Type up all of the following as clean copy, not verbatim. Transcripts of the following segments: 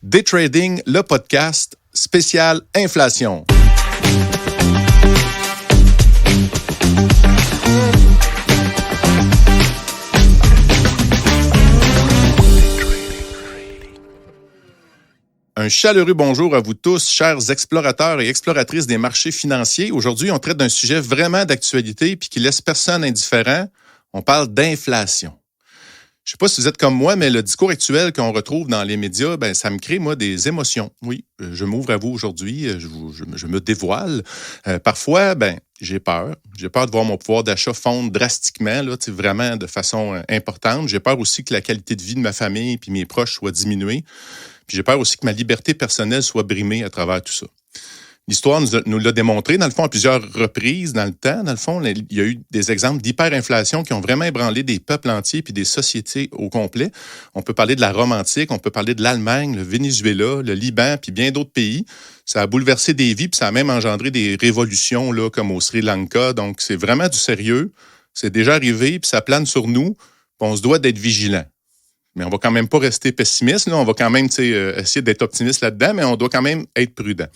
Day Trading, le podcast spécial inflation. Un chaleureux bonjour à vous tous, chers explorateurs et exploratrices des marchés financiers. Aujourd'hui, on traite d'un sujet vraiment d'actualité et qui laisse personne indifférent. On parle d'inflation. Je ne sais pas si vous êtes comme moi, mais le discours actuel qu'on retrouve dans les médias, ça me crée, moi, des émotions. Oui, je m'ouvre à vous aujourd'hui, je me dévoile. Parfois, j'ai peur. J'ai peur de voir mon pouvoir d'achat fondre drastiquement, là, vraiment de façon importante. J'ai peur aussi que la qualité de vie de ma famille et mes proches soit diminuée. Puis j'ai peur aussi que ma liberté personnelle soit brimée à travers tout ça. L'histoire nous l'a démontré, dans le fond, à plusieurs reprises dans le temps. Dans le fond, il y a eu des exemples d'hyperinflation qui ont vraiment ébranlé des peuples entiers puis des sociétés au complet. On peut parler de la Rome antique, on peut parler de l'Allemagne, le Venezuela, le Liban, puis bien d'autres pays. Ça a bouleversé des vies, puis ça a même engendré des révolutions, là, comme au Sri Lanka. Donc, c'est vraiment du sérieux. C'est déjà arrivé, puis ça plane sur nous. Puis on se doit d'être vigilant. Mais on va quand même pas rester pessimiste. Là. On va quand même essayer d'être optimiste là-dedans, mais on doit quand même être prudent.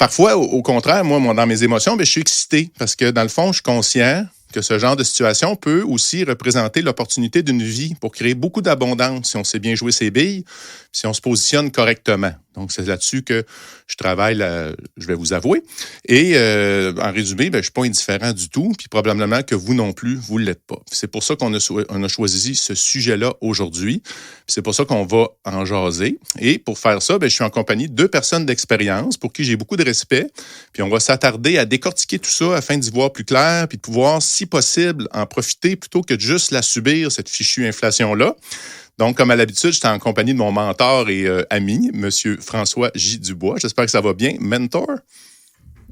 Parfois, au contraire, moi, dans mes émotions, je suis excité parce que, dans le fond, je suis conscient que ce genre de situation peut aussi représenter l'opportunité d'une vie pour créer beaucoup d'abondance si on sait bien jouer ses billes, si on se positionne correctement. Donc, c'est là-dessus que je travaille, je vais vous avouer. Et en résumé, je ne suis pas indifférent du tout, puis probablement que vous non plus, vous ne l'êtes pas. C'est pour ça qu'on a choisi ce sujet-là aujourd'hui. Puis c'est pour ça qu'on va en jaser. Et pour faire ça, je suis en compagnie de 2 personnes d'expérience pour qui j'ai beaucoup de respect. Puis on va s'attarder à décortiquer tout ça afin d'y voir plus clair, puis de pouvoir, si possible, en profiter plutôt que de juste la subir, cette fichue inflation-là. Donc, comme à l'habitude, j'étais en compagnie de mon mentor et ami, M. François J. Dubois. J'espère que ça va bien. Mentor?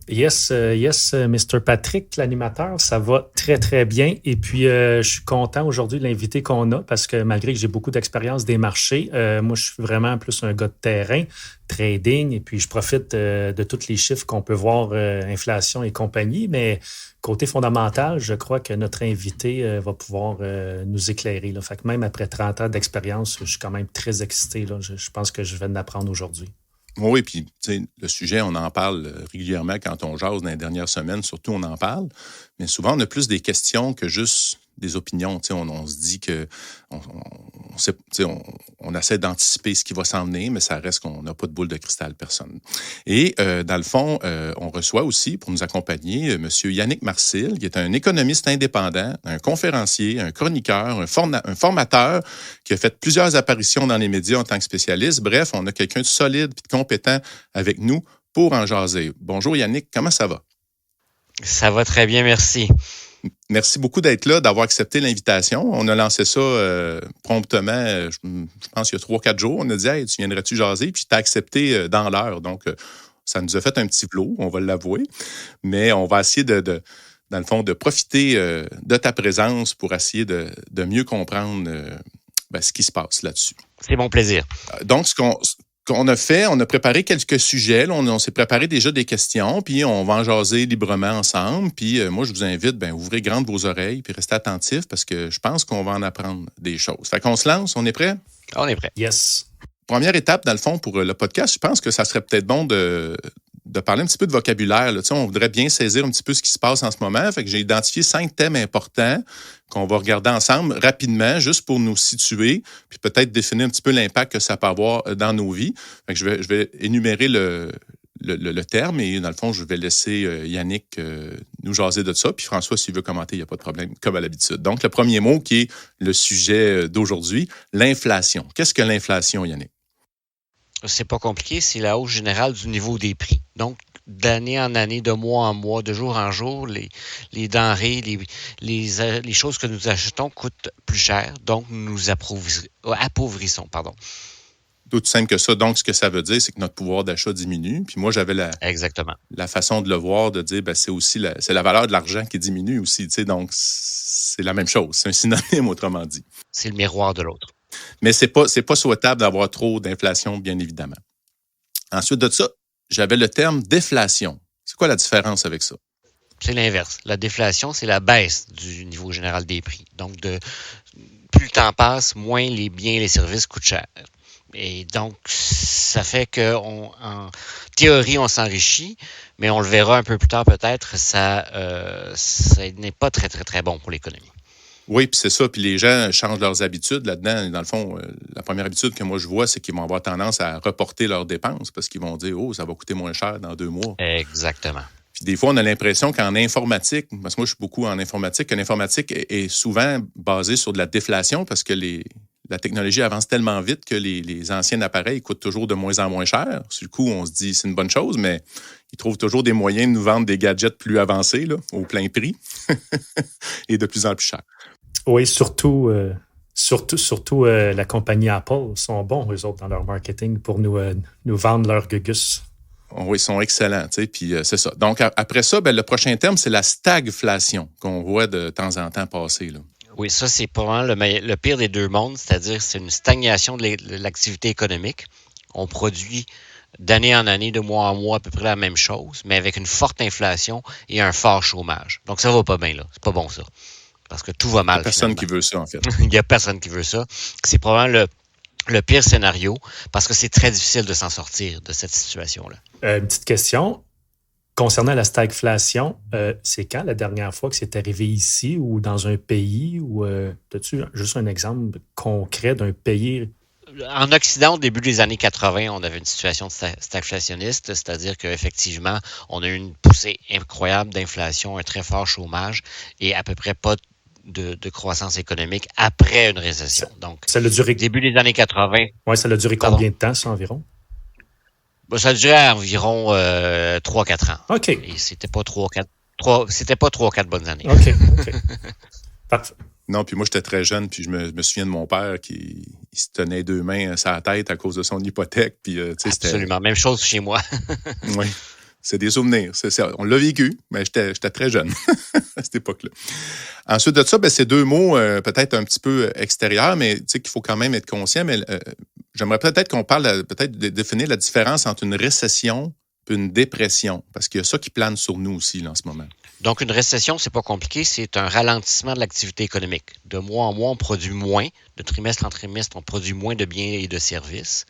Yes, Mr. Patrick, l'animateur, ça va très, très bien. Et puis, je suis content aujourd'hui de l'invité qu'on a parce que malgré que j'ai beaucoup d'expérience des marchés, moi, je suis vraiment plus un gars de terrain, trading, et puis je profite de tous les chiffres qu'on peut voir, inflation et compagnie. Mais côté fondamental, je crois que notre invité va pouvoir nous éclairer, là. Fait que même après 30 ans d'expérience, je suis quand même très excité, là. Je pense que je vais en apprendre aujourd'hui. Oui, puis le sujet, on en parle régulièrement quand on jase dans les dernières semaines, surtout on en parle, mais souvent on a plus des questions que juste des opinions. On se dit que on essaie d'anticiper ce qui va s'en venir, mais ça reste qu'on n'a pas de boule de cristal, personne. Et dans le fond, on reçoit aussi, pour nous accompagner, M. Yannick Marcil, qui est un économiste indépendant, un conférencier, un chroniqueur, un formateur, qui a fait plusieurs apparitions dans les médias en tant que spécialiste. Bref, on a quelqu'un de solide et de compétent avec nous pour en jaser. Bonjour Yannick, comment ça va? Ça va très bien, merci. Merci beaucoup d'être là, d'avoir accepté l'invitation. On a lancé ça promptement, je pense qu'il y a 3-4 jours. On a dit « Hey, tu viendrais-tu jaser? » Puis tu as accepté dans l'heure. Donc, ça nous a fait un petit flot, on va l'avouer. Mais on va essayer dans le fond, de profiter de ta présence pour essayer de mieux comprendre ce qui se passe là-dessus. C'est mon plaisir. Donc, ce qu'on a fait, on a préparé quelques sujets. Là, on s'est préparé déjà des questions, puis on va en jaser librement ensemble. Puis moi, je vous invite, ouvrez grandes vos oreilles, puis restez attentifs, parce que je pense qu'on va en apprendre des choses. Fait qu'on se lance, on est prêt? On est prêt. Yes. Première étape, dans le fond, pour le podcast, je pense que ça serait peut-être bon de parler un petit peu de vocabulaire. Là. On voudrait bien saisir un petit peu ce qui se passe en ce moment. Fait que j'ai identifié 5 thèmes importants qu'on va regarder ensemble rapidement, juste pour nous situer, puis peut-être définir un petit peu l'impact que ça peut avoir dans nos vies. Fait que je vais énumérer le terme et, dans le fond, je vais laisser Yannick nous jaser de ça. Puis François, s'il veut commenter, il n'y a pas de problème, comme à l'habitude. Donc, le premier mot qui est le sujet d'aujourd'hui, l'inflation. Qu'est-ce que l'inflation, Yannick? C'est pas compliqué, c'est la hausse générale du niveau des prix. Donc, d'année en année, de mois en mois, de jour en jour, les denrées, les choses que nous achetons coûtent plus cher. Donc, nous nous appauvrissons. Tout simple que ça. Donc, ce que ça veut dire, c'est que notre pouvoir d'achat diminue. Puis moi, j'avais Exactement. la façon de le voir, de dire, c'est aussi c'est la valeur de l'argent qui diminue aussi. Donc, c'est la même chose. C'est un synonyme, autrement dit. C'est le miroir de l'autre. Mais c'est pas souhaitable d'avoir trop d'inflation, bien évidemment. Ensuite de ça, j'avais le terme déflation. C'est quoi la différence avec ça? C'est l'inverse. La déflation, c'est la baisse du niveau général des prix. Donc, plus le temps passe, moins les biens et les services coûtent cher. Et donc, ça fait en théorie, on s'enrichit, mais on le verra un peu plus tard peut-être, ça n'est pas très, très, très bon pour l'économie. Oui, puis c'est ça. Puis les gens changent leurs habitudes là-dedans. Dans le fond, la première habitude que moi je vois, c'est qu'ils vont avoir tendance à reporter leurs dépenses parce qu'ils vont dire « Oh, ça va coûter moins cher dans 2 mois. » Exactement. Puis des fois, on a l'impression qu'en informatique, parce que moi je suis beaucoup en informatique, que l'informatique est souvent basée sur de la déflation parce que la technologie avance tellement vite que les anciens appareils coûtent toujours de moins en moins cher. Du coup, on se dit c'est une bonne chose, mais ils trouvent toujours des moyens de nous vendre des gadgets plus avancés là, au plein prix et de plus en plus cher. Oui, surtout la compagnie Apple sont bons, eux autres, dans leur marketing pour nous vendre leur gugus. Oui, ils sont excellents, tu sais, puis c'est ça. Donc, après ça, le prochain terme, c'est la stagflation qu'on voit de temps en temps passer, là. Oui, ça, c'est probablement le pire des deux mondes, c'est-à-dire c'est une stagnation de l'activité économique. On produit d'année en année, de mois en mois, à peu près la même chose, mais avec une forte inflation et un fort chômage. Donc, ça va pas bien, là. C'est pas bon, ça. Parce que tout va mal. Il n'y a personne qui veut ça, en fait. Il n'y a personne qui veut ça. C'est probablement le pire scénario parce que c'est très difficile de s'en sortir de cette situation-là. Une petite question. Concernant la stagflation, c'est quand la dernière fois que c'est arrivé ici ou dans un pays? Ou as-tu juste un exemple concret d'un pays? En Occident, au début des années 80, on avait une situation stagflationniste, c'est-à-dire qu'effectivement, on a eu une poussée incroyable d'inflation, un très fort chômage et à peu près pas de croissance économique après une récession. Donc, ça a duré... début des années 80. Oui, ça a duré combien de temps, ça, environ? Ça a duré environ 3-4 ans. OK. Et c'était pas 3-4 bonnes années. OK. Parfait. Non, puis moi, j'étais très jeune, puis je me souviens de mon père qui se tenait 2 mains à la tête à cause de son hypothèque. Puis, absolument. Même chose chez moi. Oui. C'est des souvenirs. On l'a vécu, mais j'étais très jeune à cette époque-là. Ensuite de ça, c'est 2 mots peut-être un petit peu extérieurs, mais tu sais qu'il faut quand même être conscient. Mais j'aimerais peut-être qu'on parle de définir la différence entre une récession et une dépression, parce qu'il y a ça qui plane sur nous aussi là, en ce moment. Donc, une récession, c'est pas compliqué, c'est un ralentissement de l'activité économique. De mois en mois, on produit moins. De trimestre en trimestre, on produit moins de biens et de services.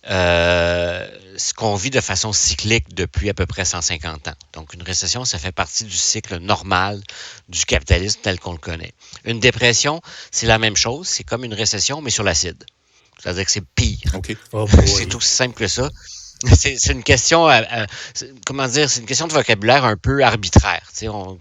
Ce qu'on vit de façon cyclique depuis à peu près 150 ans. Donc, une récession, ça fait partie du cycle normal du capitalisme tel qu'on le connaît. Une dépression, c'est la même chose. C'est comme une récession, mais sur l'acide. C'est-à-dire que c'est pire. Okay. Oh c'est aussi simple que ça. C'est une question, c'est une question de vocabulaire un peu arbitraire.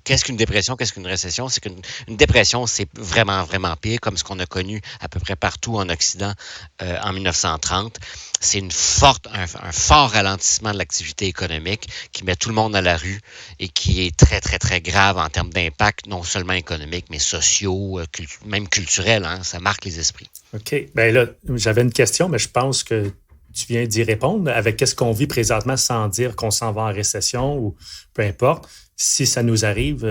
Qu'est-ce qu'une dépression, qu'est-ce qu'une récession? C'est qu'une dépression, c'est vraiment, vraiment pire, comme ce qu'on a connu à peu près partout en Occident en 1930. C'est un fort ralentissement de l'activité économique qui met tout le monde à la rue et qui est très, très, très grave en termes d'impact, non seulement économique, mais sociaux, même culturels. Hein, ça marque les esprits. OK. Bien là, j'avais une question, mais je pense que tu viens d'y répondre avec qu'est-ce qu'on vit présentement sans dire qu'on s'en va en récession ou peu importe. Si ça nous arrive,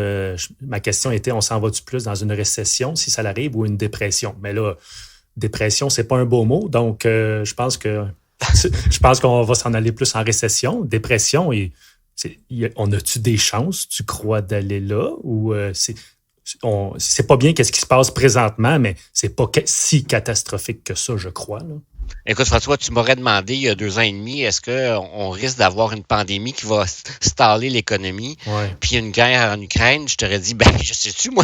ma question était, on s'en va-tu plus dans une récession si ça l'arrive ou une dépression? Mais là, dépression, c'est pas un beau mot, donc je pense qu'on va s'en aller plus en récession. Dépression, on a-tu des chances, tu crois, d'aller là ou c'est pas bien qu'est-ce qui se passe présentement, mais c'est pas si catastrophique que ça, je crois, là. Écoute, François, tu m'aurais demandé il y a 2 ans et demi, est-ce qu'on risque d'avoir une pandémie qui va staller l'économie, puis une guerre en Ukraine? Je t'aurais dit, je sais-tu, moi,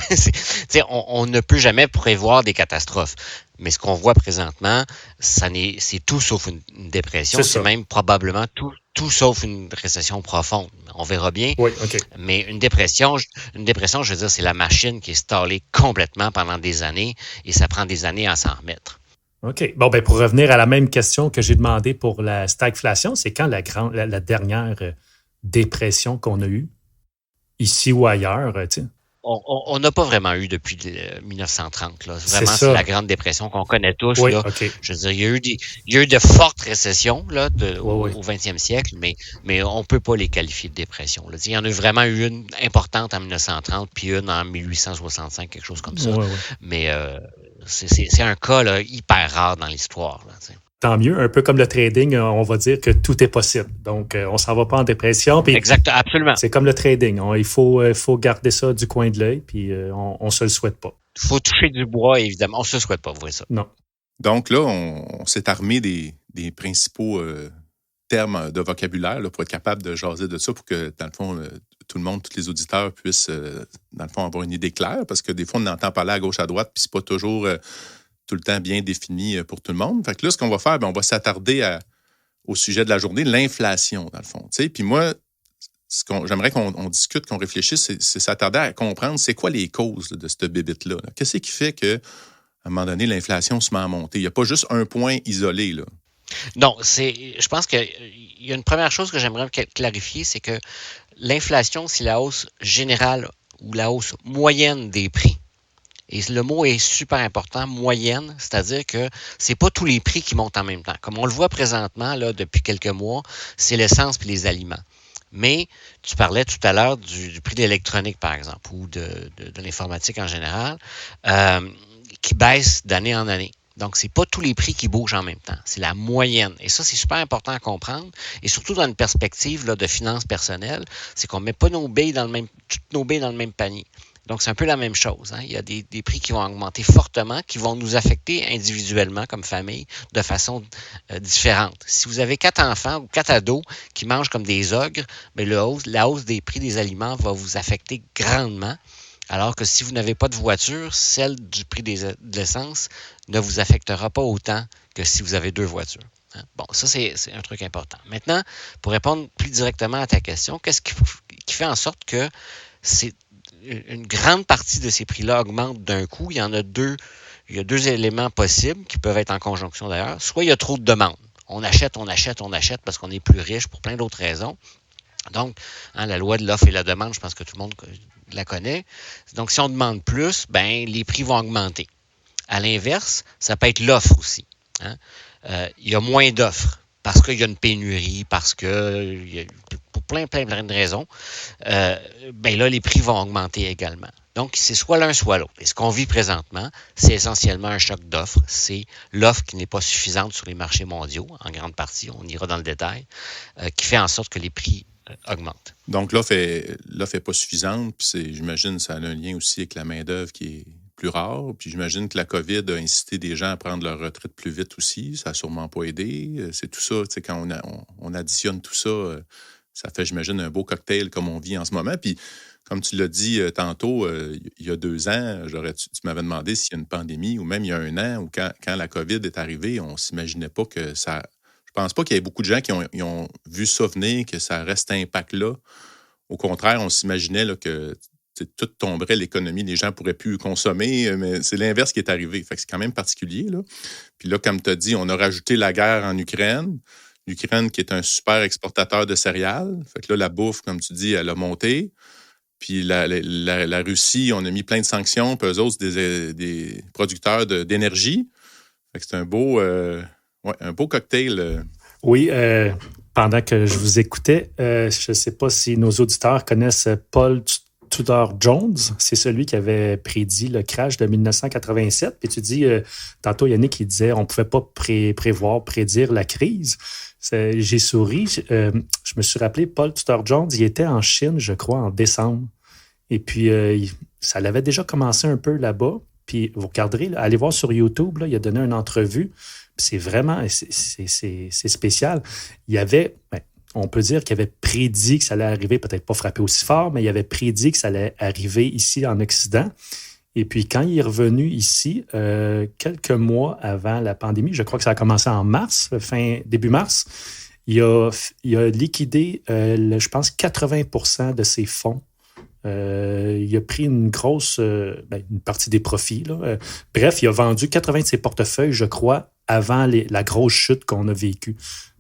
on ne peut jamais prévoir des catastrophes. Mais ce qu'on voit présentement, c'est tout sauf une dépression. C'est même probablement tout sauf une récession profonde. On verra bien. Oui, OK. Mais une dépression, je veux dire, c'est la machine qui est stallée complètement pendant des années et ça prend des années à s'en remettre. OK. Bon, pour revenir à la même question que j'ai demandé pour la stagflation, c'est quand la dernière dépression qu'on a eue, ici ou ailleurs, tu sais? On n'a pas vraiment eu depuis 1930. Là. Vraiment, c'est la Grande Dépression qu'on connaît tous. Oui, là. OK. Je veux dire, il y a eu de fortes récessions là, au 20e siècle, mais on ne peut pas les qualifier de dépression. Là. Il y en a vraiment eu une importante en 1930, puis une en 1865, quelque chose comme ça. Oui. Mais c'est un cas là, hyper rare dans l'histoire. Là, tant mieux. Un peu comme le trading, on va dire que tout est possible. Donc, on ne s'en va pas en dépression. Exact, absolument. C'est comme le trading. Il faut garder ça du coin de l'œil, puis on ne se le souhaite pas. Il faut toucher du bois, évidemment. On ne se le souhaite pas, vous voyez ça. Non. Donc là, on s'est armé des principaux termes de vocabulaire là, pour être capable de jaser de ça, pour que, dans le fond, tout le monde, tous les auditeurs puissent, dans le fond, avoir une idée claire, parce que des fois, on entend parler à gauche, à droite, puis c'est pas toujours tout le temps bien défini pour tout le monde. Fait que là, ce qu'on va faire, on va s'attarder au sujet de la journée, l'inflation, dans le fond. T'sais? Puis moi, j'aimerais qu'on discute, qu'on réfléchisse, c'est s'attarder à comprendre c'est quoi les causes là, de cette bébite-là. Là. Qu'est-ce qui fait qu'à un moment donné, l'inflation se met à monter? Il n'y a pas juste un point isolé, là. Non, je pense qu'il y a une première chose que j'aimerais clarifier, c'est que l'inflation, c'est la hausse générale ou la hausse moyenne des prix. Et le mot est super important, moyenne, c'est-à-dire que c'est pas tous les prix qui montent en même temps. Comme on le voit présentement, là, depuis quelques mois, c'est l'essence et les aliments. Mais tu parlais tout à l'heure du prix de l'électronique, par exemple, ou de l'informatique en général, qui baisse d'année en année. Donc, c'est pas tous les prix qui bougent en même temps. C'est la moyenne. Et ça, c'est super important à comprendre. Et surtout dans une perspective là, de finances personnelles, c'est qu'on ne met pas toutes nos billes dans le même panier. Donc, c'est un peu la même chose. Hein? Il y a des prix qui vont augmenter fortement, qui vont nous affecter individuellement comme famille de façon différente. Si vous avez 4 enfants ou 4 ados qui mangent comme des ogres, bien, la hausse des prix des aliments va vous affecter grandement. Alors que si vous n'avez pas de voiture, celle du prix de l'essence ne vous affectera pas autant que si vous avez 2 voitures. Hein? Bon, ça, c'est un truc important. Maintenant, pour répondre plus directement à ta question, qu'est-ce qui fait en sorte que une grande partie de ces prix-là augmentent d'un coup? Il y a 2 éléments possibles qui peuvent être en conjonction d'ailleurs. Soit il y a trop de demandes. On achète parce qu'on est plus riche pour plein d'autres raisons. Donc, la loi de l'offre et la demande, je pense que tout le monde la connaît. Donc, si on demande plus, ben les prix vont augmenter. À l'inverse, ça peut être l'offre aussi. Hein? Il y a moins d'offres parce qu'il y a une pénurie, parce que pour plein de raisons, ben là, les prix vont augmenter également. Donc, c'est soit l'un, soit l'autre. Et ce qu'on vit présentement, c'est essentiellement un choc d'offres. C'est l'offre qui n'est pas suffisante sur les marchés mondiaux, en grande partie, on ira dans le détail, qui fait en sorte que les prix augmente. Donc, l'offre est pas suffisante. Puis j'imagine que ça a un lien aussi avec la main-d'œuvre qui est plus rare. Puis j'imagine que la COVID a incité des gens à prendre leur retraite plus vite aussi. Ça n'a sûrement pas aidé. C'est tout ça. Tu sais, quand on additionne tout ça, ça fait, j'imagine, un beau cocktail comme on vit en ce moment. Puis, comme tu l'as dit tantôt, il y a 2 ans, tu m'avais demandé s'il y a une pandémie ou même il y a 1 an ou quand la COVID est arrivée, on ne s'imaginait pas que ça... Je pense pas qu'il y ait beaucoup de gens qui ont vu ça venir, que ça reste un impact-là. Au contraire, on s'imaginait là, que tout tomberait, l'économie, les gens ne pourraient plus consommer, mais c'est l'inverse qui est arrivé. Fait que c'est quand même particulier. Là. Puis là, comme tu as dit, on a rajouté la guerre en Ukraine. L'Ukraine qui est un super exportateur de céréales. Fait que là, la bouffe, comme tu dis, elle a monté. Puis la Russie, on a mis plein de sanctions. Puis eux autres, des producteurs d'énergie. Fait que c'est un beau cocktail. Oui, pendant que je vous écoutais, je ne sais pas si nos auditeurs connaissent Paul Tudor Jones. C'est celui qui avait prédit le crash de 1987. Puis tu dis, tantôt Yannick, il disait on ne pouvait pas prédire la crise. J'ai souri. Je me suis rappelé, Paul Tudor Jones, il était en Chine, je crois, en décembre. Et puis, ça l'avait déjà commencé un peu là-bas. Puis, vous regarderez, là, allez voir sur YouTube, là, il a donné une entrevue. C'est vraiment, c'est spécial. Il y avait, on peut dire qu'il avait prédit que ça allait arriver, peut-être pas frapper aussi fort, mais il avait prédit que ça allait arriver ici en Occident. Et puis, quand il est revenu ici, quelques mois avant la pandémie, je crois que ça a commencé en mars, début mars, il a liquidé, je pense, 80% de ses fonds. Il a pris une grosse, une partie des profits. Là. Bref, il a vendu 80 de ses portefeuilles, je crois, avant la grosse chute qu'on a vécue.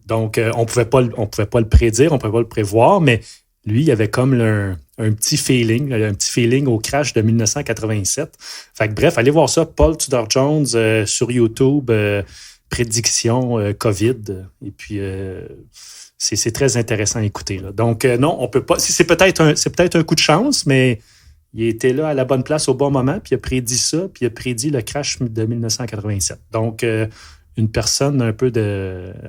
Donc, on ne pouvait pas le prédire, on ne pouvait pas le prévoir, mais lui, il avait comme un petit feeling au crash de 1987. Fait que bref, allez voir ça, Paul Tudor Jones sur YouTube, prédiction COVID. Et puis, c'est très intéressant à écouter. Là. Donc, non, on peut pas. C'est peut-être un coup de chance, mais il était là à la bonne place au bon moment, puis il a prédit ça, puis il a prédit le crash de 1987. Donc, une personne un peu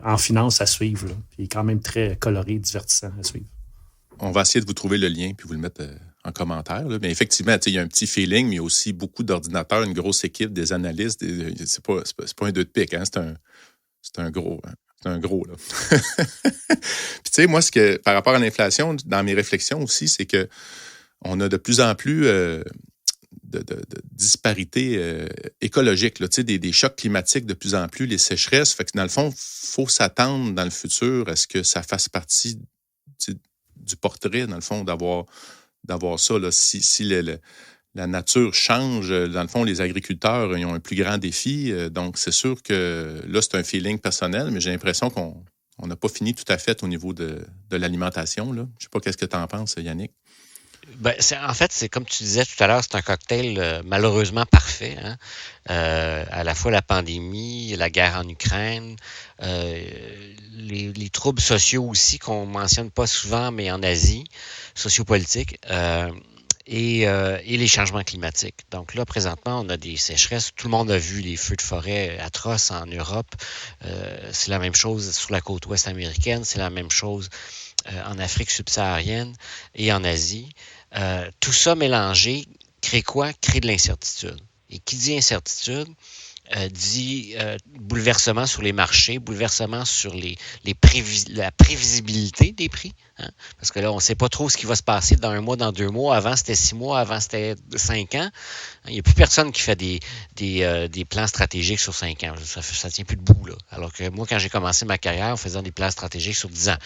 en finance à suivre. Là. Puis il est quand même très coloré, divertissant à suivre. On va essayer de vous trouver le lien puis vous le mettre en commentaire. Là. Mais effectivement, il y a un petit feeling, mais il y a aussi beaucoup d'ordinateurs, une grosse équipe, des analystes. C'est pas un 2 de pique, hein, c'est un gros. Hein. C'est un gros, là. Puis tu sais, moi, par rapport à l'inflation, dans mes réflexions aussi, c'est que on a de plus en plus de disparités écologiques, là, des chocs climatiques de plus en plus, les sécheresses. Fait que dans le fond, il faut s'attendre dans le futur à ce que ça fasse partie du portrait, dans le fond, d'avoir ça. Là. Si la nature change, dans le fond, les agriculteurs ils ont un plus grand défi. Donc, c'est sûr que là, c'est un feeling personnel, mais j'ai l'impression qu'on n'a pas fini tout à fait au niveau de l'alimentation. Là. Je ne sais pas qu'est-ce que tu en penses, Yannick. Ben, en fait, c'est comme tu disais tout à l'heure, c'est un cocktail malheureusement parfait. Hein? À la fois la pandémie, la guerre en Ukraine, les troubles sociaux aussi qu'on mentionne pas souvent, mais en Asie, sociopolitiques, et les changements climatiques. Donc là, présentement, on a des sécheresses. Tout le monde a vu les feux de forêt atroces en Europe. C'est la même chose sur la côte ouest américaine. C'est la même chose en Afrique subsaharienne et en Asie. Tout ça mélangé crée quoi? Crée de l'incertitude. Et qui dit incertitude dit bouleversement sur les marchés, bouleversement sur la prévisibilité des prix. Hein? Parce que là, on ne sait pas trop ce qui va se passer dans un mois, dans 2 mois. Avant, c'était 6 mois. Avant, c'était 5 ans. Il n'y a plus personne qui fait des plans stratégiques sur 5 ans. Ça ne tient plus debout. Là. Alors que moi, quand j'ai commencé ma carrière, en faisant des plans stratégiques sur 10 ans.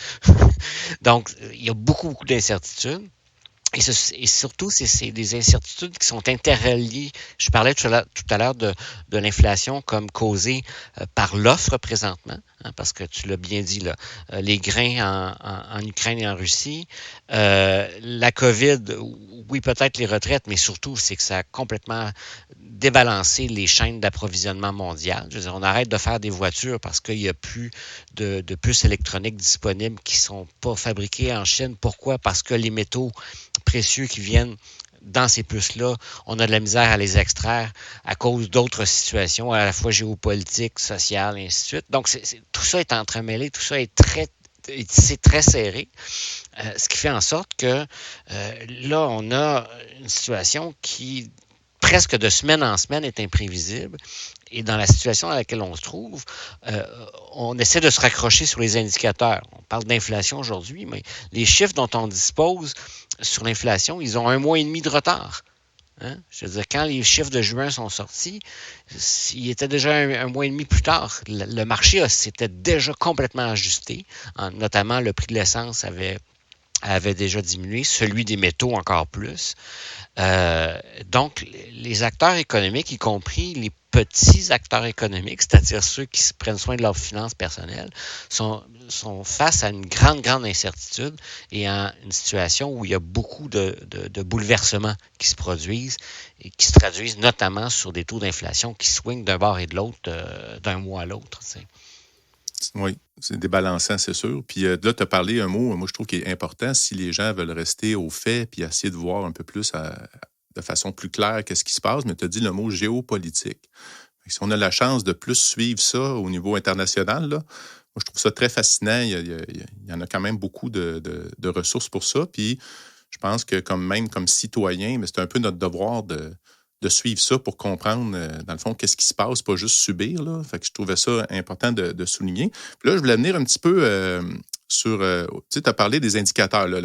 Donc, il y a beaucoup d'incertitudes. Et surtout, c'est des incertitudes qui sont interreliées. Je parlais tout à l'heure de l'inflation comme causée par l'offre présentement, hein, parce que tu l'as bien dit, là, les grains en Ukraine et en Russie, la COVID, oui, peut-être les retraites, mais surtout, c'est que ça a complètement débalancé les chaînes d'approvisionnement mondiales. Je veux dire, on arrête de faire des voitures parce qu'il n'y a plus de puces électroniques disponibles qui ne sont pas fabriquées en Chine. Pourquoi? Parce que les métaux précieux qui viennent dans ces puces-là, on a de la misère à les extraire à cause d'autres situations, à la fois géopolitiques, sociales, et ainsi de suite. Donc, tout ça est entremêlé, tout ça est très serré, ce qui fait en sorte que là, on a une situation qui, presque de semaine en semaine, est imprévisible. Et dans la situation dans laquelle on se trouve, on essaie de se raccrocher sur les indicateurs. On parle d'inflation aujourd'hui, mais les chiffres dont on dispose sur l'inflation, ils ont 1 mois et demi de retard. Hein? Je veux dire, quand les chiffres de juin sont sortis, il était déjà un mois et demi plus tard. Le marché s'était déjà complètement ajusté. Notamment, le prix de l'essence avait déjà diminué, celui des métaux encore plus. Donc, les acteurs économiques, y compris les petits acteurs économiques, c'est-à-dire ceux qui se prennent soin de leurs finances personnelles, sont face à une grande incertitude et à une situation où il y a beaucoup de bouleversements qui se produisent et qui se traduisent notamment sur des taux d'inflation qui swingent d'un bord et de l'autre, d'un mois à l'autre. T'sais. Oui, c'est débalancant, c'est sûr. Puis là, tu as parlé un mot, moi, je trouve, qui est important. Si les gens veulent rester au fait puis essayer de voir un peu plus de façon plus claire qu'est-ce qui se passe, mais tu as dit le mot géopolitique. Si on a la chance de plus suivre ça au niveau international, là, moi, je trouve ça très fascinant. Il y en a quand même beaucoup de ressources pour ça. Puis je pense que comme citoyen, mais c'est un peu notre devoir de suivre ça pour comprendre, dans le fond, qu'est-ce qui se passe, pas juste subir. Là. Fait que je trouvais ça important de souligner. Puis là, je voulais venir un petit peu sur... tu sais, tu as parlé des indicateurs, là,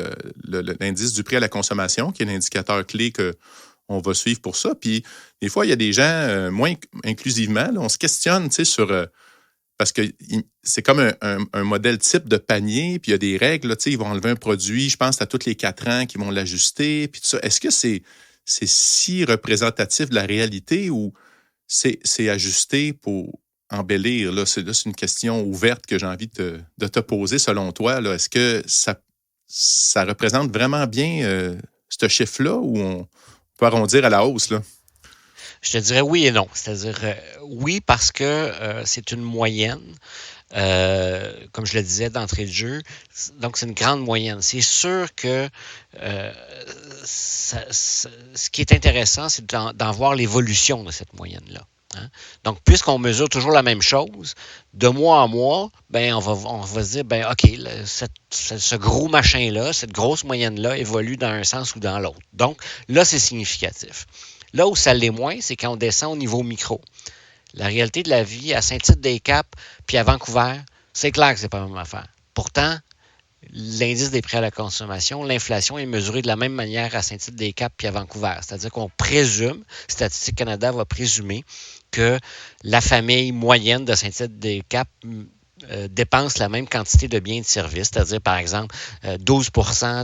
l'indice du prix à la consommation, qui est l'indicateur clé qu'on va suivre pour ça. Puis des fois, il y a des gens, moins inclusivement, là, on se questionne, tu sais, sur... parce que c'est comme un modèle type de panier, puis il y a des règles, là, tu sais, ils vont enlever un produit, je pense, à tous les 4 ans, qu'ils vont l'ajuster, puis tout ça. Est-ce que c'est si représentatif de la réalité ou c'est ajusté pour embellir? Là, c'est une question ouverte que j'ai envie de te poser selon toi. Là. Est-ce que ça représente vraiment bien ce chiffre-là ou on peut arrondir à la hausse? Là? Je te dirais oui et non. C'est-à-dire oui parce que c'est une moyenne. Comme je le disais d'entrée de jeu, donc c'est une grande moyenne. C'est sûr que ce qui est intéressant, c'est d'en voir l'évolution de cette moyenne-là. Hein? Donc, puisqu'on mesure toujours la même chose, de mois en mois, on va se dire, OK, ce gros machin-là, cette grosse moyenne-là évolue dans un sens ou dans l'autre. Donc, là, c'est significatif. Là où ça l'est moins, c'est quand on descend au niveau micro. La réalité de la vie à Saint-Tite-des-Caps puis à Vancouver, c'est clair que c'est pas la même affaire. Pourtant, l'indice des prix à la consommation, l'inflation est mesurée de la même manière à Saint-Tite-des-Caps puis à Vancouver. C'est-à-dire qu'on présume, Statistique Canada va présumer que la famille moyenne de Saint-Tite-des-Caps dépense la même quantité de biens et de services, c'est-à-dire, par exemple, 12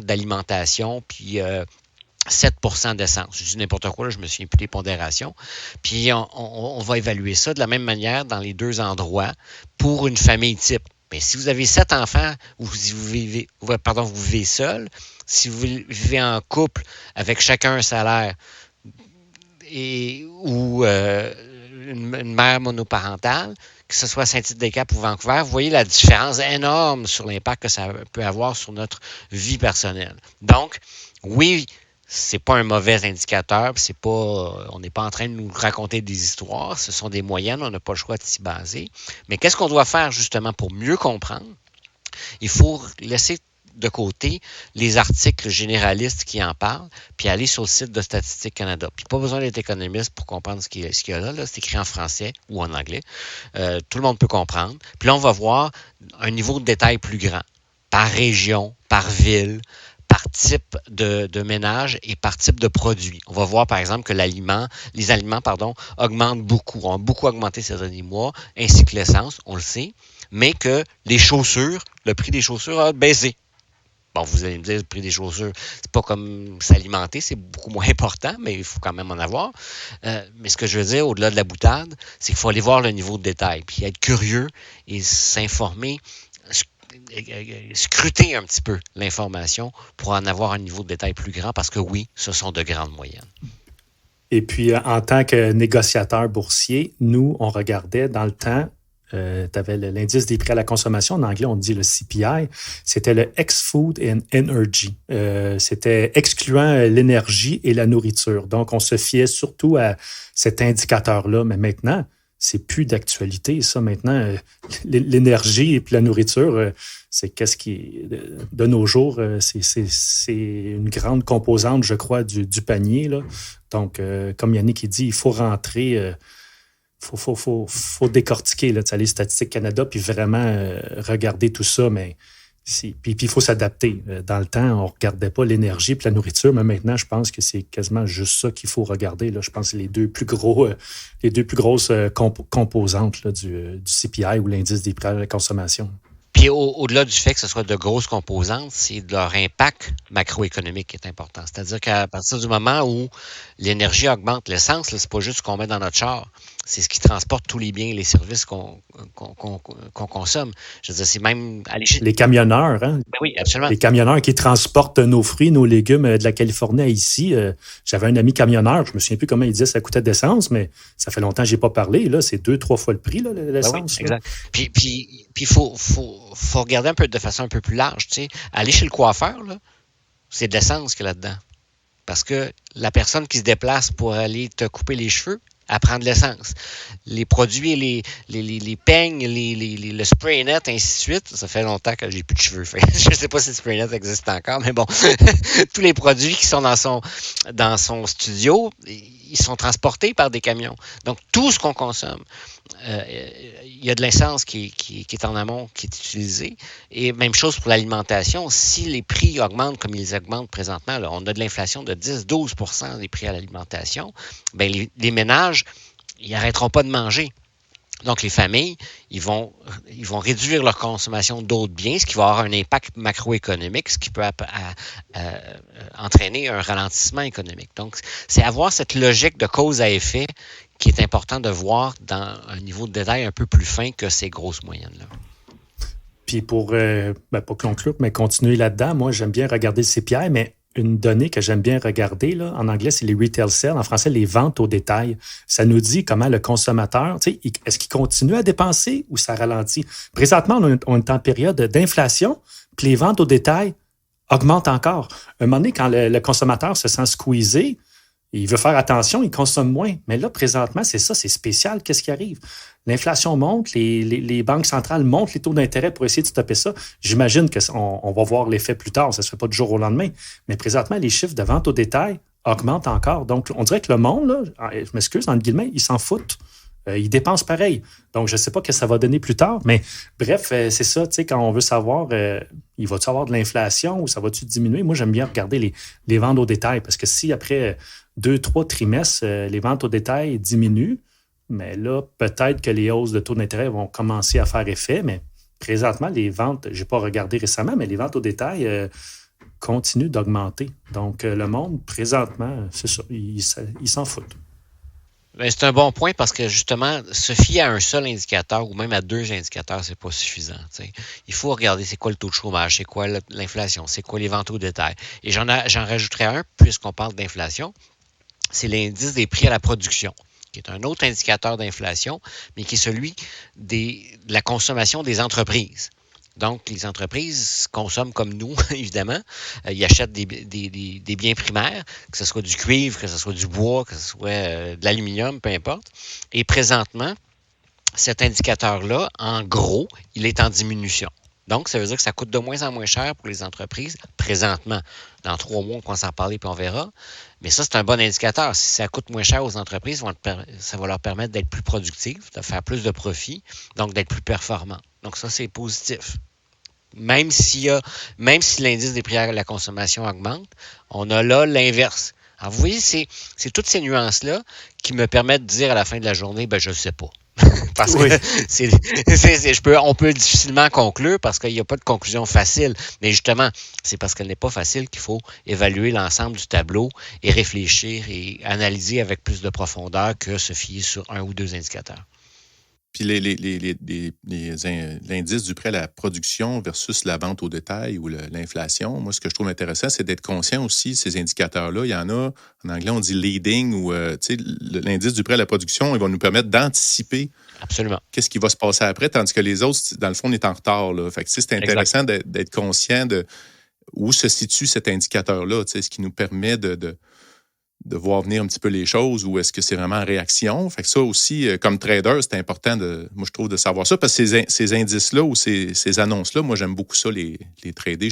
d'alimentation, puis 7 d'essence. Je dis n'importe quoi, là, je me souviens plus des pondérations. Puis, on va évaluer ça de la même manière dans les deux endroits pour une famille type. Mais si vous avez 7 enfants ou si vous vivez seul, si vous vivez en couple avec chacun un salaire ou une mère monoparentale, que ce soit à Saint-Tite-des-Caps ou Vancouver, vous voyez la différence énorme sur l'impact que ça peut avoir sur notre vie personnelle. Donc, oui, c'est pas un mauvais indicateur, on n'est pas en train de nous raconter des histoires, ce sont des moyennes, on n'a pas le choix de s'y baser. Mais qu'est-ce qu'on doit faire justement pour mieux comprendre? Il faut laisser de côté les articles généralistes qui en parlent, puis aller sur le site de Statistique Canada. Puis pas besoin d'être économiste pour comprendre ce qu'il y a là. C'est écrit en français ou en anglais. Tout le monde peut comprendre. Puis là, on va voir un niveau de détail plus grand, par région, par ville, par type de ménage et par type de produit. On va voir, par exemple, que les aliments augmentent beaucoup, ont beaucoup augmenté ces derniers mois, ainsi que l'essence, on le sait, mais que le prix des chaussures a baissé. Bon, vous allez me dire, le prix des chaussures, c'est pas comme s'alimenter, c'est beaucoup moins important, mais il faut quand même en avoir. Mais ce que je veux dire, au-delà de la boutade, c'est qu'il faut aller voir le niveau de détail, puis être curieux et s'informer, scruter un petit peu l'information pour en avoir un niveau de détail plus grand, parce que oui, ce sont de grandes moyennes. Et puis, en tant que négociateur boursier, nous, on regardait dans le temps, tu avais l'indice des prix à la consommation, en anglais, on dit le CPI, c'était le Ex-Food and Energy. C'était excluant l'énergie et la nourriture. Donc, on se fiait surtout à cet indicateur-là. Mais maintenant, c'est plus d'actualité, ça. Maintenant, l'énergie et puis la nourriture, c'est qu'est-ce qui, de nos jours, c'est une grande composante, je crois, du panier, là. Donc, comme Yannick dit, il faut rentrer... faut décortiquer là, les Statistiques Canada puis vraiment regarder tout ça. Mais puis il faut s'adapter. Dans le temps, on ne regardait pas l'énergie et la nourriture, mais maintenant, je pense que c'est quasiment juste ça qu'il faut regarder. Là. Je pense que c'est les deux plus grosses composantes là, du CPI ou l'indice des prix à la consommation. Puis au-delà du fait que ce soit de grosses composantes, c'est leur impact macroéconomique qui est important. C'est-à-dire qu'à partir du moment où l'énergie augmente, l'essence, c'est pas juste ce qu'on met dans notre char, c'est ce qui transporte tous les biens et les services qu'on consomme. Je veux dire, c'est même... Les camionneurs, hein? Ben oui, absolument. Les camionneurs qui transportent nos fruits, nos légumes de la Californie à ici. J'avais un ami camionneur, je me souviens plus comment il disait ça coûtait d'essence, mais ça fait longtemps que je n'ai pas parlé. Là, c'est 2-3 fois le prix, là, l'essence. Ben oui, exact. Puis il faut regarder un peu de façon un peu plus large. Tu sais. Aller chez le coiffeur, là, c'est de l'essence qu'il y a là-dedans. Parce que la personne qui se déplace pour aller te couper les cheveux, elle prend de l'essence. Les produits, les peignes, le spray net, ainsi de suite, ça fait longtemps que j'ai plus de cheveux. Je ne sais pas si le spray net existe encore, mais bon, tous les produits qui sont dans son studio, ils sont transportés par des camions. Donc, tout ce qu'on consomme, il y a de l'essence qui est en amont, qui est utilisée. Et même chose pour l'alimentation. Si les prix augmentent comme ils augmentent présentement, là, on a de l'inflation de 10-12% des prix à l'alimentation, bien, les ménages, ils n'arrêteront pas de manger. Donc, les familles, ils vont réduire leur consommation d'autres biens, ce qui va avoir un impact macroéconomique, ce qui peut entraîner un ralentissement économique. Donc, c'est avoir cette logique de cause à effet qui est important de voir dans un niveau de détail un peu plus fin que ces grosses moyennes-là. Puis pour conclure, mais continuer là-dedans, moi, j'aime bien regarder le CPI, mais une donnée que j'aime bien regarder, là, en anglais, c'est les retail sales, en français, les ventes au détail. Ça nous dit comment le consommateur, est-ce qu'il continue à dépenser ou ça ralentit? Présentement, on est en période d'inflation, puis les ventes au détail augmentent encore. À un moment donné, quand le consommateur se sent squeezé, il veut faire attention, il consomme moins. Mais là, présentement, c'est ça, c'est spécial. Qu'est-ce qui arrive? L'inflation monte, les banques centrales montent les taux d'intérêt pour essayer de stopper ça. J'imagine qu'on va voir l'effet plus tard, ça ne se fait pas du jour au lendemain. Mais présentement, les chiffres de vente au détail augmentent encore. Donc, on dirait que le monde, là, je m'excuse, entre guillemets, ils s'en foutent. Ils dépensent pareil. Donc, je ne sais pas ce que ça va donner plus tard, mais bref, c'est ça, tu sais, quand on veut savoir, il va-tu avoir de l'inflation ou ça va-tu diminuer? Moi, j'aime bien regarder les ventes au détail parce que si après 2-3 trimestres, les ventes au détail diminuent, mais là, peut-être que les hausses de taux d'intérêt vont commencer à faire effet, mais présentement, les ventes, je n'ai pas regardé récemment, mais les ventes au détail continuent d'augmenter. Donc, le monde, présentement, c'est ça, ils s'en foutent. Ben, c'est un bon point parce que justement, se fier à un seul indicateur ou même à 2 indicateurs, c'est pas suffisant. T'sais. Il faut regarder c'est quoi le taux de chômage, c'est quoi l'inflation, c'est quoi les ventes au détail. Et j'en rajouterai un, puisqu'on parle d'inflation, c'est l'indice des prix à la production, qui est un autre indicateur d'inflation, mais qui est celui de la consommation des entreprises. Donc, les entreprises consomment comme nous, évidemment. Ils achètent des biens primaires, que ce soit du cuivre, que ce soit du bois, que ce soit de l'aluminium, peu importe. Et présentement, cet indicateur-là, en gros, il est en diminution. Donc, ça veut dire que ça coûte de moins en moins cher pour les entreprises présentement. Dans 3 mois, on commence à en parler puis on verra. Mais ça, c'est un bon indicateur. Si ça coûte moins cher aux entreprises, ça va leur permettre d'être plus productives, de faire plus de profits, donc d'être plus performants. Donc, ça, c'est positif. Même si l'indice des prix à la consommation augmente, on a là l'inverse. Alors, vous voyez, c'est toutes ces nuances-là qui me permettent de dire à la fin de la journée, je ne sais pas. Parce que on peut difficilement conclure parce qu'il n'y a pas de conclusion facile. Mais justement, c'est parce qu'elle n'est pas facile qu'il faut évaluer l'ensemble du tableau et réfléchir et analyser avec plus de profondeur que se fier sur 1 ou 2 indicateurs. Puis l'indice du prix à la production versus la vente au détail ou l'inflation, moi, ce que je trouve intéressant, c'est d'être conscient aussi, ces indicateurs-là. Il y en a, en anglais, on dit leading, ou l'indice du prix à la production, il va nous permettre d'anticiper absolument qu'est-ce qui va se passer après, tandis que les autres, dans le fond, on est en retard. Là. Fait que, c'est intéressant d'être conscient de où se situe cet indicateur-là, ce qui nous permet de voir venir un petit peu les choses ou est-ce que c'est vraiment en réaction? Fait que ça aussi, comme trader, c'est important, moi, je trouve, de savoir ça parce que ces indices-là ou ces annonces-là, moi, j'aime beaucoup ça, les trader.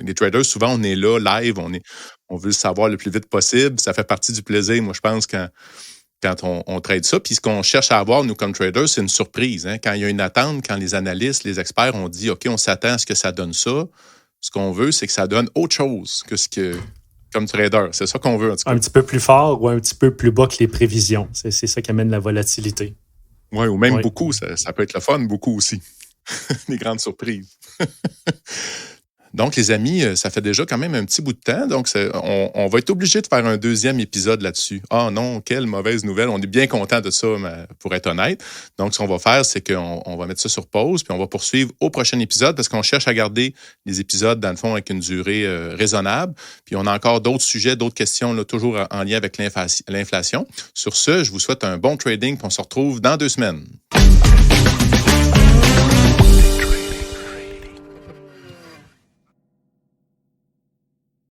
Les traders, souvent, on est là, live, on veut le savoir le plus vite possible. Ça fait partie du plaisir, moi, je pense, quand on trade ça. Puis ce qu'on cherche à avoir, nous, comme traders, c'est une surprise. Hein? Quand il y a une attente, quand les analystes, les experts ont dit, OK, on s'attend à ce que ça donne ça, ce qu'on veut, c'est que ça donne autre chose que ce que... Comme trader, c'est ça qu'on veut. En tout cas. Un petit peu plus fort ou un petit peu plus bas que les prévisions. C'est ça qui amène la volatilité. Oui, ou même beaucoup. Ça peut être le fun, beaucoup aussi. Des grandes surprises. Donc, les amis, ça fait déjà quand même un petit bout de temps. Donc, on va être obligé de faire un 2e épisode là-dessus. Ah non, quelle mauvaise nouvelle. On est bien content de ça, pour être honnête. Donc, ce qu'on va faire, c'est qu'on va mettre ça sur pause, puis on va poursuivre au prochain épisode parce qu'on cherche à garder les épisodes, dans le fond, avec une durée raisonnable. Puis, on a encore d'autres sujets, d'autres questions, là, toujours en lien avec l'inflation. Sur ce, je vous souhaite un bon trading, puis on se retrouve dans 2 semaines.